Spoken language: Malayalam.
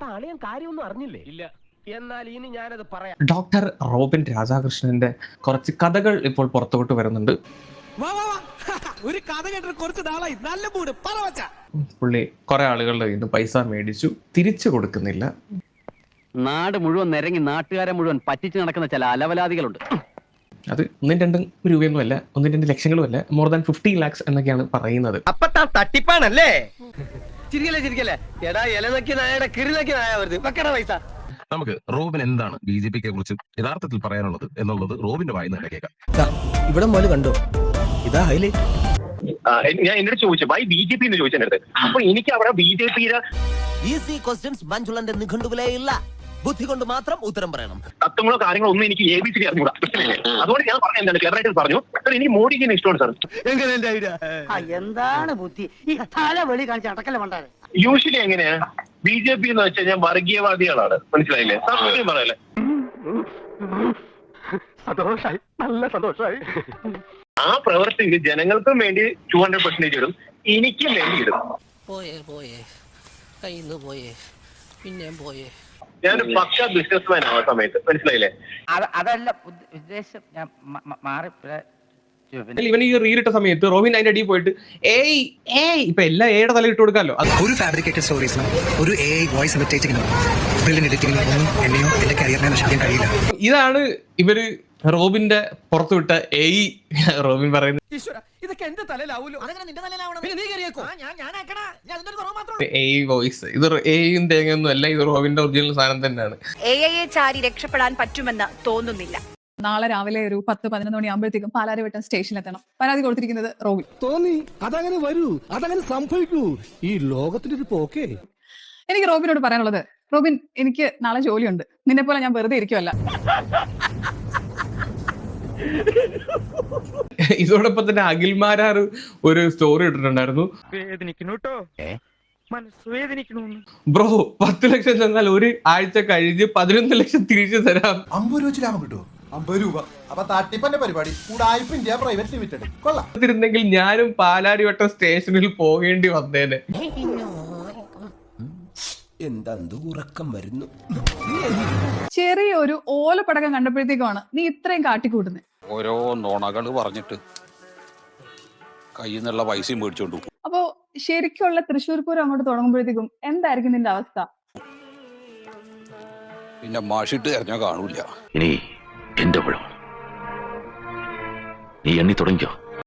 അപ്പൊ അളിയൻ കാര്യമൊന്നും അറിഞ്ഞില്ലേ? ഇല്ല. എന്നാൽ ഇനി ഞാനത് പറയാം. ഡോക്ടർ റോബിൻ രാധാകൃഷ്ണന്റെ കുറച്ച് കഥകൾ ഇപ്പോൾ പുറത്തോട്ട് വരുന്നുണ്ട്. ഒരു കഥ കേട്ടിട്ട് കുറച്ച് നാളായി, നല്ല മൂഡ് പറവച്ച. പുള്ളി കുറെ ആളുകളുടെ കയ്യിൽ നിന്ന് പൈസ മേടിച്ചു, തിരിച്ചു കൊടുക്കുന്നില്ല. നാട് മുഴുവൻ നിരങ്ങി നാട്ടുകാരെ മുഴുവൻ പറ്റിച്ചു നടക്കുന്ന ചില അലവലാദികളുണ്ട്. അത് 1-2 രൂപയൊന്നും അല്ല, 1-2 ലക്ഷങ്ങളും അല്ല, മോർ ദാൻ 50 lakhs എന്നൊക്കെയാണ് പറയുന്നത്. അപ്പൊ താൻ തട്ടിപ്പാണല്ലേ? ചിരിക്കല്ലേ എടാ ഇലനക്കി നായയുടെ കിരിനക്കി നായ വരുത് വെക്കട പൈസ. നമുക്ക് റോബിൻ എന്താണ് ബിജെപിയെ കുറിച്ച് യഥാർത്ഥത്തിൽ പറയാനുള്ളത് എന്നുള്ളത് റോബിന്റെ വായിന്ന് തന്നെ കേൾക്കാം. ഇവിടെ മോല് കണ്ടോ, ഇതാ ഹൈലൈറ്റ്. ഞാൻ എന്നോട് ചോദിച്ചു ബൈ ബിജെപി എന്ന് ചോദിച്ചെടുത്ത്. അപ്പൊ എനിക്ക് അവിടെ ബിജെപിയുടെ ഈസി ക്വസ്റ്റ്യൻസ് മഞ്ജുളന്റെ നിഘണ്ടുവിലേ ഇല്ല, ബുദ്ധി കൊണ്ട് മാത്രം ഉത്തരം പറയണം. തത്വങ്ങളോ കാര്യങ്ങളോ ഒന്നും എനിക്ക് ABC അറിഞ്ഞൂടാ. അതുകൊണ്ട് ഞാൻ പറഞ്ഞു എന്താണ് കേരളത്തിൽ പറഞ്ഞു സാർ എനിക്ക് മോഡിജിനെ ഇഷ്ടമാണ് സാർ. എന്താണ് ബുദ്ധി ഈ തല വെളി കാണിച്ച് അടക്കല വേണ്ടത്? യൂഷ്വലി എങ്ങനെയാ ബിജെപി എന്ന് വെച്ചാൽ ഞാൻ വർഗീയവാദികളാണ്, മനസ്സിലായില്ലേ? സത്യം പറയല്ലേ? സന്തോഷായി, നല്ല സന്തോഷായി. ആ പ്രവൃത്തിയിൽ ജനങ്ങൾക്കും വേണ്ടി 200% ഇടും, എനിക്കും വേണ്ടി ഇടും. പോയേ കയ്യിന്ന് പോയേ, പിന്നെയും പോയേ. ഞാനൊരു പക്ക ബിസിനസ്മാൻ ആ സമയത്ത്, മനസ്സിലായില്ലേ? അതല്ല ഉദ്ദേശം, ഞാൻ മാറി. ഇവൻ ഈ റീലിട്ട സമയത്ത് റോബിൻ അതിന്റെ അടിയിൽ പോയിട്ട് ഏയ് ഇപ്പൊ എല്ലാ ഏടെ തല ഇട്ട് കൊടുക്കാമല്ലോ. ഒരു ഫാബ്രിക്കേറ്റഡ് സ്റ്റോറീസിനും ഒരു AI വോയിസ് ഇമിറ്റേറ്റിംഗിനും ബ്രില്യന്റ് എഡിറ്റിംഗിനും ഒന്നും എന്നെയോ എന്റെ കരിയറിനെ നശിപ്പിക്കാൻ കഴിയില്ല. ഇതാണ് ഇവര് റോബിന്റെ പുറത്തുവിട്ട റോബിൻ പറയുന്നത്. ഇതൊക്കെ എന്റെ തലയിലാവൂലോ. വോയിസ് ഇത് എയും തേങ്ങയൊന്നും അല്ല, ഇത് റോബിന്റെ ഒറിജിനൽ സാധനം തന്നെയാണ്. AI ചാരി രക്ഷപ്പെടാൻ പറ്റുമെന്ന് തോന്നുന്നില്ല. നാളെ രാവിലെ ഒരു 10-11 മണിയാകുമ്പോഴത്തേക്കും പാലാരിവട്ടം സ്റ്റേഷനിലെത്തണം. പരാതി കൊടുത്തിരിക്കുന്നത് റോബിൻ. തോന്നി അതങ്ങനെ വരൂ, അതങ്ങനെ സംഭവിക്കൂ, ഈ ലോകത്തിന്റെ ഒരു പോക്കേ. എനിക്ക് റോബിനോട് പറയാനുള്ളത്, റോബിൻ എനിക്ക് നാളെ ജോലിയുണ്ട്, നിന്നെ പോലെ ഞാൻ വെറുതെ ഇരിക്കുമല്ല. ഇതോടൊപ്പം തന്നെ അഖിൽമാരാർ ഒരു സ്റ്റോറി ഇട്ടിട്ടുണ്ടായിരുന്നു. ബ്രോ 10 ലക്ഷം തന്നാൽ ഒരു ആഴ്ച കഴിഞ്ഞ് 11 ലക്ഷം തിരിച്ചു തരാം. 50 രൂപ വെച്ച് ലാഭം കിട്ടുമോ? 50 രൂപ. അപ്പൊ തട്ടിപ്പന്റെ പരിപാടി ഇന്ത്യ പ്രൈവറ്റ് ലിമിറ്റഡ് കൊള്ളാം. ിരുന്നെങ്കിൽ ഞാനും പാലാരിവട്ടം സ്റ്റേഷനിൽ പോകേണ്ടി വന്നേനെ. എന്താ ഉറക്കം വരുന്നു. ചെറിയൊരു ഓലപ്പടക്കം കണ്ടപ്പോഴത്തേക്കുമാണ് നീ ഇത്രയും കാട്ടിക്കൂട്ടുന്നത്. ഓരോ നോണകൾ പറഞ്ഞിട്ട് കയ്യിൽ നിന്നുള്ള പൈസയും മേടിച്ചോണ്ട് പോകും. അപ്പോ ശരിക്കുള്ള തൃശ്ശൂർ പൂരം അങ്ങോട്ട് തുടങ്ങുമ്പോഴത്തേക്കും എന്തായിരിക്കും നിന്റെ അവസ്ഥ? പിന്നെ മാഷിട്ട് എറിഞ്ഞാൽ കാണൂല. ഇനി എന്റെ പഴം നീ എണ്ണി തുടങ്ങിയോ?